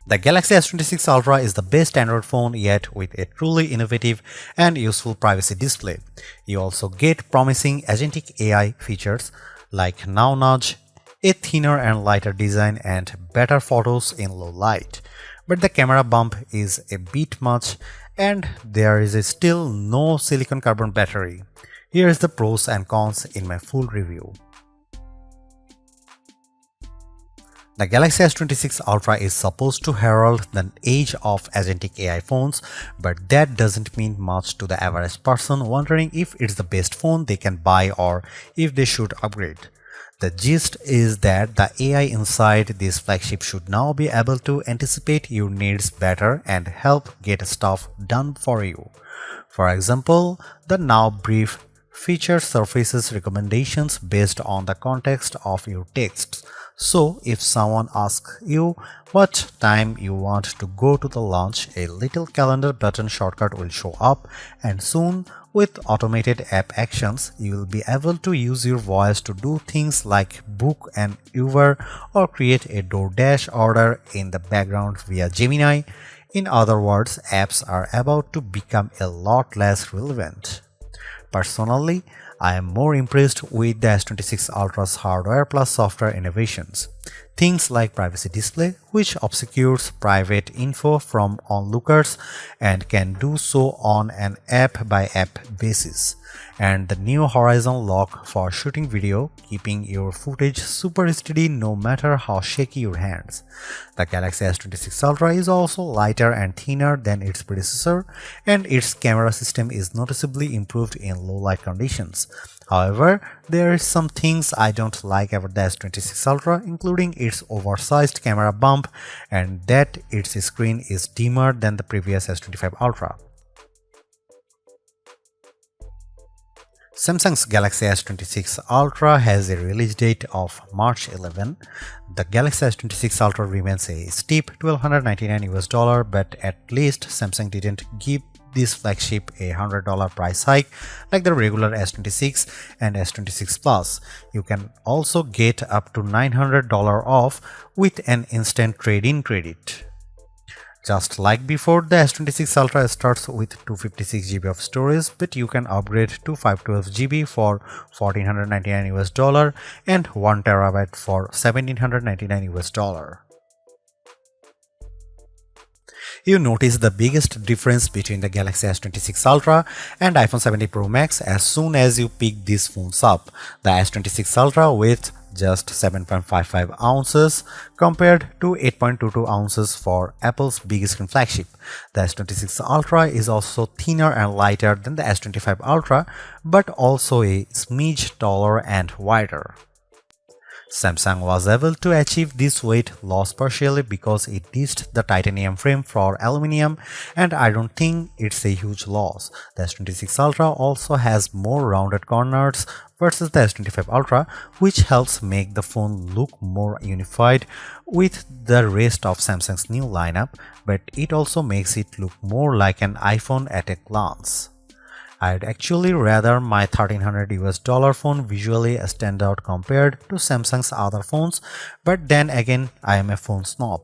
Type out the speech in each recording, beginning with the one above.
The Galaxy S26 Ultra is the best Android phone yet, with a truly innovative and useful privacy display. You also get promising Agentic AI features like Now Nudge, a thinner and lighter design, and better photos in low light. But the camera bump is a bit much, and there is still no silicon carbon battery. Here is the pros and cons in my full review. The Galaxy S26 Ultra is supposed to herald the age of agentic AI phones, but that doesn't mean much to the average person wondering if it's the best phone they can buy or if they should upgrade. The gist is that the AI inside this flagship should now be able to anticipate your needs better and help get stuff done for you. For example, the Now Brief feature surfaces recommendations based on the context of your texts. So, if someone asks you what time you want to go to the lunch, a little calendar button shortcut will show up, and soon, with automated app actions, you will be able to use your voice to do things like book an Uber or create a DoorDash order in the background via Gemini. In other words, apps are about to become a lot less relevant. Personally, I am more impressed with the S26 Ultra's hardware plus software innovations. Things like privacy display, which obscures private info from onlookers and can do so on an app-by-app basis, and the new horizon lock for shooting video, keeping your footage super steady no matter how shaky your hands. The Galaxy S26 Ultra is also lighter and thinner than its predecessor, and its camera system is noticeably improved in low light conditions. However, there are some things I don't like about the S26 Ultra, including its oversized camera bump and that its screen is dimmer than the previous S25 Ultra. Samsung's Galaxy S26 Ultra has a release date of March 11. The Galaxy S26 Ultra remains a steep $1,299, but at least Samsung didn't give this flagship a $100 price hike like the regular S26 and S26 Plus. You can also get up to $900 off with an instant trade-in credit. Just like before, the S26 Ultra starts with 256 GB of storage, but you can upgrade to 512 GB for $1,499 and 1 TB for $1,799. You notice the biggest difference between the Galaxy S26 Ultra and iPhone 17 Pro Max as soon as you pick these phones up. The S26 Ultra with just 7.55 ounces compared to 8.22 ounces for Apple's big screen flagship. The S26 Ultra is also thinner and lighter than the S25 Ultra, but also a smidge taller and wider. Samsung was able to achieve this weight loss partially because it ditched the titanium frame for aluminum, and I don't think it's a huge loss. The S26 Ultra also has more rounded corners versus the S25 Ultra, which helps make the phone look more unified with the rest of Samsung's new lineup, but it also makes it look more like an iPhone at a glance. I'd actually rather my $1,300 phone visually stand out compared to Samsung's other phones, but then again, I am a phone snob.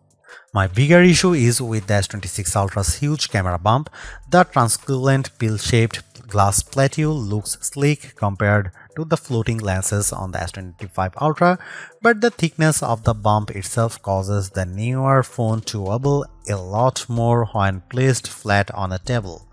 My bigger issue is with the S26 Ultra's huge camera bump. The translucent pill-shaped glass plateau looks sleek compared to the floating lenses on the S25 Ultra, but the thickness of the bump itself causes the newer phone to wobble a lot more when placed flat on a table.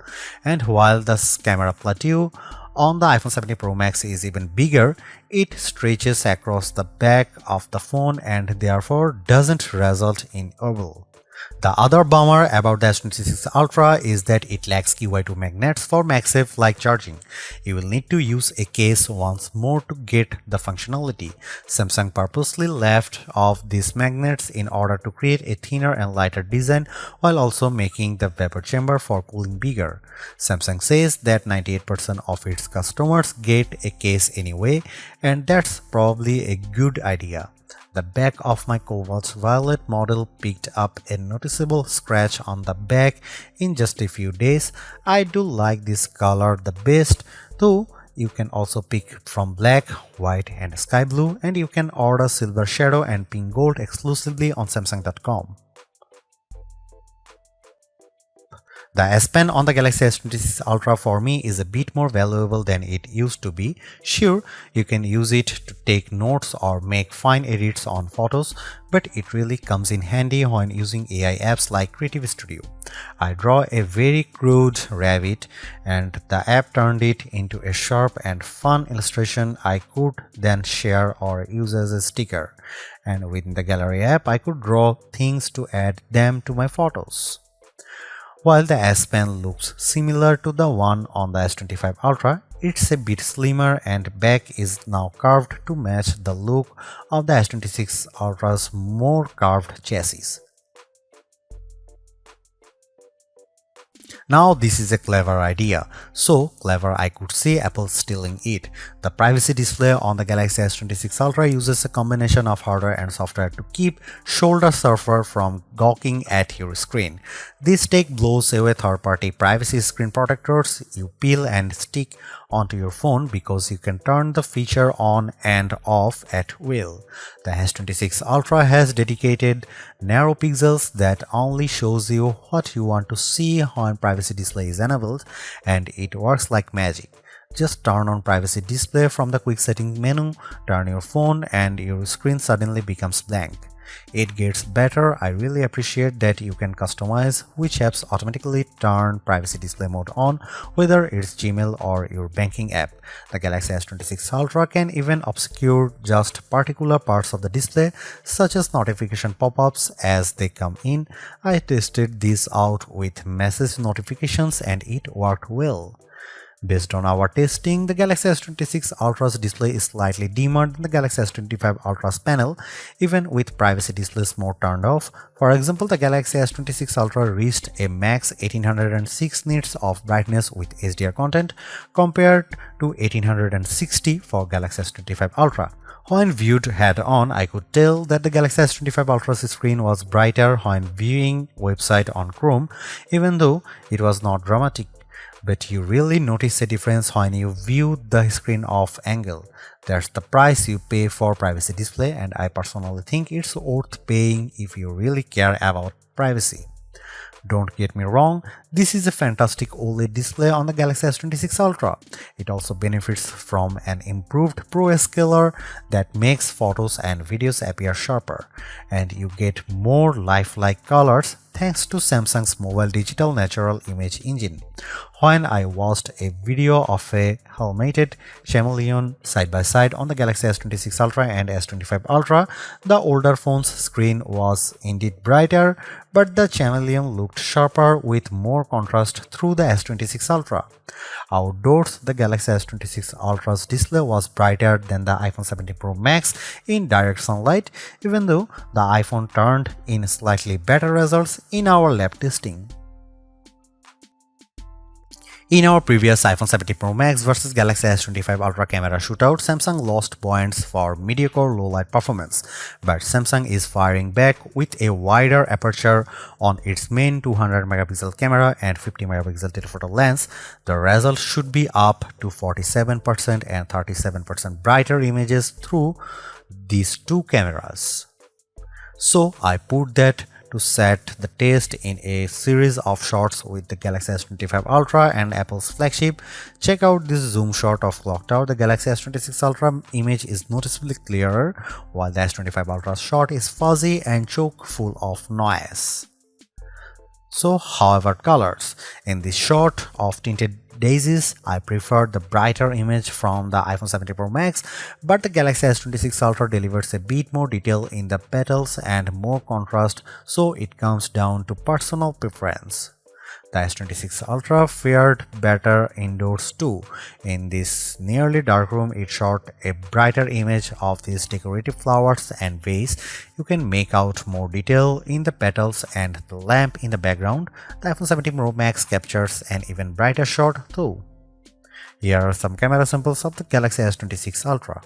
And while the camera plateau on the iPhone 17 Pro Max is even bigger, it stretches across the back of the phone and therefore doesn't result in wobble. The other bummer about the S26 Ultra is that it lacks QI2 magnets for MagSafe-like charging. You will need to use a case once more to get the functionality. Samsung purposely left off these magnets in order to create a thinner and lighter design while also making the vapor chamber for cooling bigger. Samsung says that 98% of its customers get a case anyway, and that's probably a good idea. The back of my Cobalt Violet model picked up a noticeable scratch on the back in just a few days. I do like this color the best, though you can also pick from black, white and sky blue, and you can order silver shadow and pink gold exclusively on Samsung.com. The S Pen on the Galaxy S26 Ultra for me is a bit more valuable than it used to be. Sure, you can use it to take notes or make fine edits on photos, but it really comes in handy when using AI apps like Creative Studio. I draw a very crude rabbit and the app turned it into a sharp and fun illustration I could then share or use as a sticker. And within the Gallery app, I could draw things to add them to my photos. While the S Pen looks similar to the one on the S25 Ultra, it's a bit slimmer and back is now curved to match the look of the S26 Ultra's more curved chassis. Now this is a clever idea, so clever I could say Apple stealing it. The privacy display on the Galaxy S26 Ultra uses a combination of hardware and software to keep shoulder surfer from gawking at your screen. This tech blows away third-party privacy screen protectors you peel and stick onto your phone because you can turn the feature on and off at will. The S26 Ultra has dedicated narrow pixels that only shows you what you want to see when privacy display is enabled, and it works like magic. Just turn on privacy display from the quick settings menu, turn your phone and your screen suddenly becomes blank. It gets better. I really appreciate that you can customize which apps automatically turn privacy display mode on, whether it's Gmail or your banking app. The Galaxy S26 Ultra can even obscure just particular parts of the display, such as notification pop-ups as they come in. I tested this out with message notifications and it worked well. Based on our testing, the Galaxy S26 Ultra's display is slightly dimmer than the Galaxy S25 Ultra's panel, even with privacy displays mode turned off. For example, the Galaxy S26 Ultra reached a max 1806 nits of brightness with HDR content compared to 1860 for Galaxy S25 Ultra. When viewed head-on, I could tell that the Galaxy S25 Ultra's screen was brighter when viewing website on Chrome, even though it was not dramatic. But you really notice a difference when you view the screen off angle. That's the price you pay for privacy display, and I personally think it's worth paying if you really care about privacy. Don't get me wrong, this is a fantastic OLED display on the Galaxy S26 Ultra. It also benefits from an improved Pro Scaler that makes photos and videos appear sharper, and you get more lifelike colors thanks to Samsung's mobile digital natural image engine. When I watched a video of a helmeted chameleon side by side on the Galaxy S26 Ultra and S25 Ultra, the older phone's screen was indeed brighter, but the chameleon looked sharper with more contrast through the S26 Ultra. Outdoors, the Galaxy S26 Ultra's display was brighter than the iPhone 17 Pro Max in direct sunlight, even though the iPhone turned in slightly better results in our lab testing. In our previous iPhone 17 Pro Max vs Galaxy S25 Ultra camera shootout, Samsung lost points for mediocre low-light performance, but Samsung is firing back with a wider aperture on its main 200-megapixel camera and 50-megapixel telephoto lens. The result should be up to 47% and 37% brighter images through these two cameras. So I put that to set the test in a series of shots with the Galaxy S25 Ultra and Apple's flagship. Check out this zoom shot of Clock Tower. The Galaxy S26 Ultra image is noticeably clearer, while the S25 Ultra shot is fuzzy and chock full of noise. So, how about colors? In this shot of tinted daisies, I prefer the brighter image from the iPhone 17 Pro Max, but the Galaxy S26 Ultra delivers a bit more detail in the petals and more contrast, so it comes down to personal preference. The S26 Ultra fared better indoors too. In this nearly dark room, it shot a brighter image of these decorative flowers and vase. You can make out more detail in the petals and the lamp in the background. The iPhone 17 Pro Max captures an even brighter shot too. Here are some camera samples of the Galaxy S26 Ultra.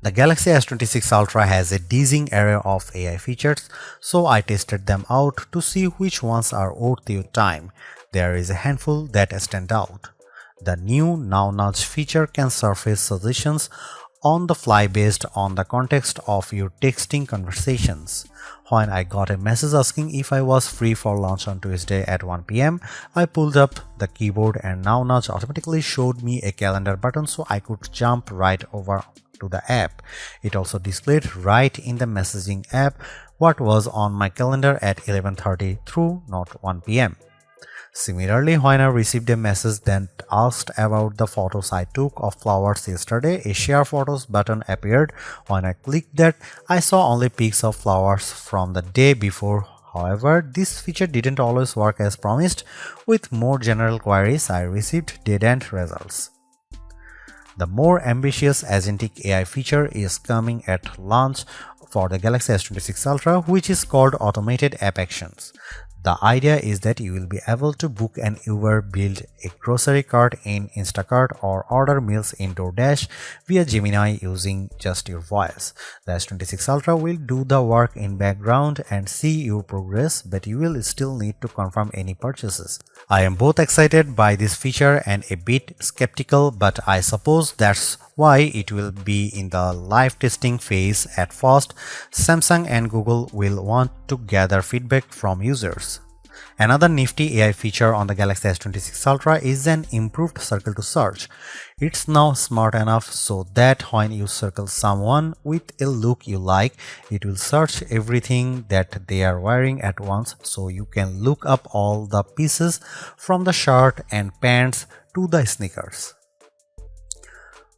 The Galaxy S26 Ultra has a dizzying array of AI features, so I tested them out to see which ones are worth your time. There is a handful that stand out. The new Now Nudge feature can surface suggestions on the fly based on the context of your texting conversations. When I got a message asking if I was free for lunch on Tuesday at 1 p.m., I pulled up the keyboard and Now Nudge automatically showed me a calendar button so I could jump right over to the app. It also displayed right in the messaging app what was on my calendar at 11:30 through not 1 p.m. Similarly, when I received a message that asked about the photos I took of flowers yesterday, a share photos button appeared. When I clicked that, I saw only pics of flowers from the day before. However, this feature didn't always work as promised. With more general queries, I received dead-end results. The more ambitious Agentic AI feature is coming at launch for the Galaxy S26 Ultra, which is called Automated App Actions. The idea is that you will be able to book an Uber, build a grocery cart in Instacart, or order meals in DoorDash via Gemini using just your voice. The S26 Ultra will do the work in background and see your progress, but you will still need to confirm any purchases. I am both excited by this feature and a bit skeptical, but I suppose that's why it will be in the live testing phase at first. Samsung and Google will want to gather feedback from users. Another nifty AI feature on the Galaxy S26 Ultra is an improved circle to search. It's now smart enough so that when you circle someone with a look you like, it will search everything that they are wearing at once, so you can look up all the pieces from the shirt and pants to the sneakers.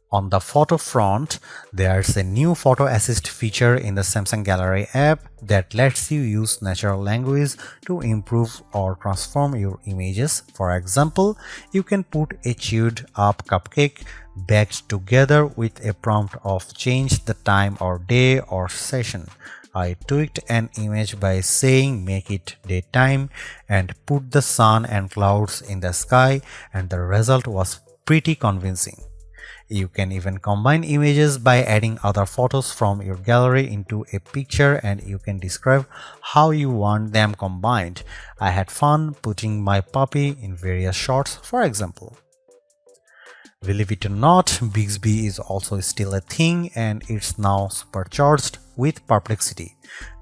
On the photo front, there's a new photo assist feature in the Samsung Gallery app that lets you use natural language to improve or transform your images. For example, you can put a chewed up cupcake baked together with a prompt of change the time or day or session. I tweaked an image by saying make it daytime and put the sun and clouds in the sky, and the result was pretty convincing. You can even combine images by adding other photos from your gallery into a picture, and you can describe how you want them combined. I had fun putting my puppy in various shots, for example. Believe it or not, Bixby is also still a thing, and it's now supercharged with Perplexity.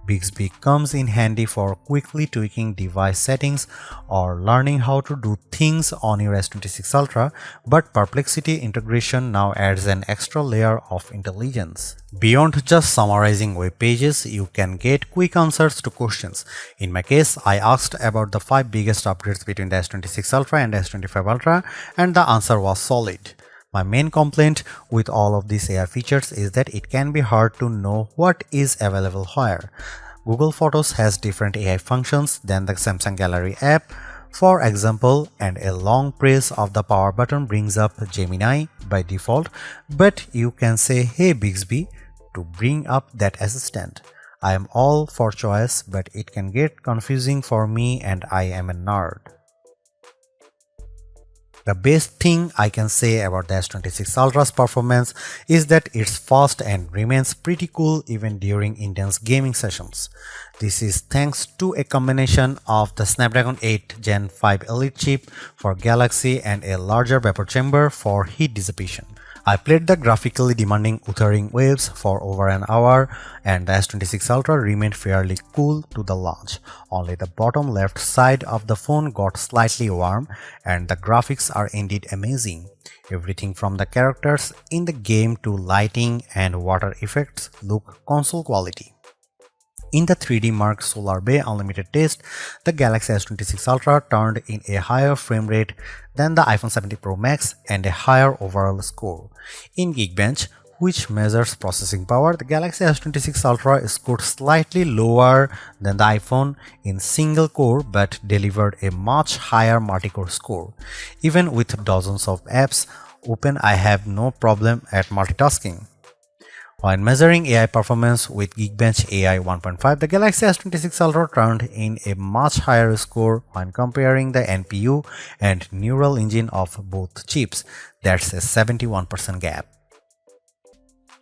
Bixby comes in handy for quickly tweaking device settings or learning how to do things on your S26 Ultra, but Perplexity integration now adds an extra layer of intelligence. Beyond just summarizing web pages, you can get quick answers to questions. In my case, I asked about the 5 biggest upgrades between the S26 Ultra and S25 Ultra, and the answer was solid. My main complaint with all of these AI features is that it can be hard to know what is available where. Google Photos has different AI functions than the Samsung Gallery app, for example, and a long press of the power button brings up Gemini by default, but you can say "Hey Bixby" to bring up that assistant. I am all for choice, but it can get confusing for me, and I am a nerd. The best thing I can say about the S26 Ultra's performance is that it's fast and remains pretty cool even during intense gaming sessions. This is thanks to a combination of the Snapdragon 8 Gen 5 Elite chip for Galaxy and a larger vapor chamber for heat dissipation. I played the graphically demanding Wuthering Waves for over an hour, and the S26 Ultra remained fairly cool to the launch. Only the bottom left side of the phone got slightly warm, and the graphics are indeed amazing. Everything from the characters in the game to lighting and water effects look console quality. In the 3D Mark Solar Bay Unlimited test, the Galaxy S26 Ultra turned in a higher frame rate than the iPhone 17 Pro Max and a higher overall score. In Geekbench, which measures processing power, the Galaxy S26 Ultra scored slightly lower than the iPhone in single core but delivered a much higher multi-core score. Even with dozens of apps open, I have no problem at multitasking. When measuring AI performance with Geekbench AI 1.5, the Galaxy S26 Ultra turned in a much higher score when comparing the NPU and neural engine of both chips. That's a 71% gap.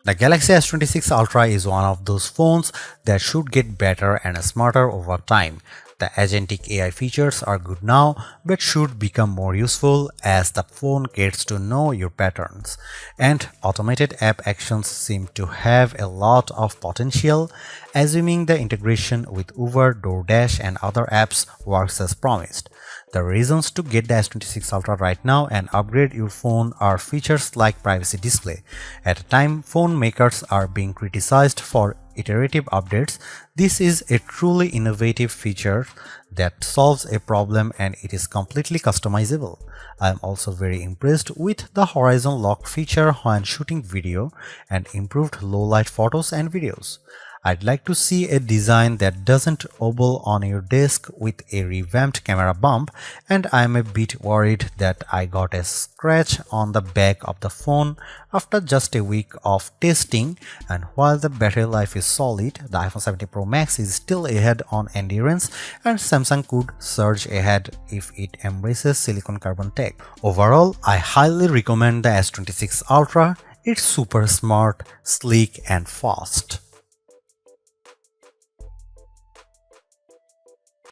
The Galaxy S26 Ultra is one of those phones that should get better and smarter over time. The Agentic AI features are good now but should become more useful as the phone gets to know your patterns. And automated app actions seem to have a lot of potential, assuming the integration with Uber, DoorDash and other apps works as promised. The reasons to get the S26 Ultra right now and upgrade your phone are features like privacy display. At a time phone makers are being criticized for iterative updates, this is a truly innovative feature that solves a problem and it is completely customizable. I am also very impressed with the horizon lock feature when shooting video and improved low light photos and videos. I'd like to see a design that doesn't wobble on your desk with a revamped camera bump, and I'm a bit worried that I got a scratch on the back of the phone after just a week of testing, and while the battery life is solid, the iPhone 17 Pro Max is still ahead on endurance and Samsung could surge ahead if it embraces silicon carbon tech. Overall, I highly recommend the S26 Ultra. It's super smart, sleek and fast.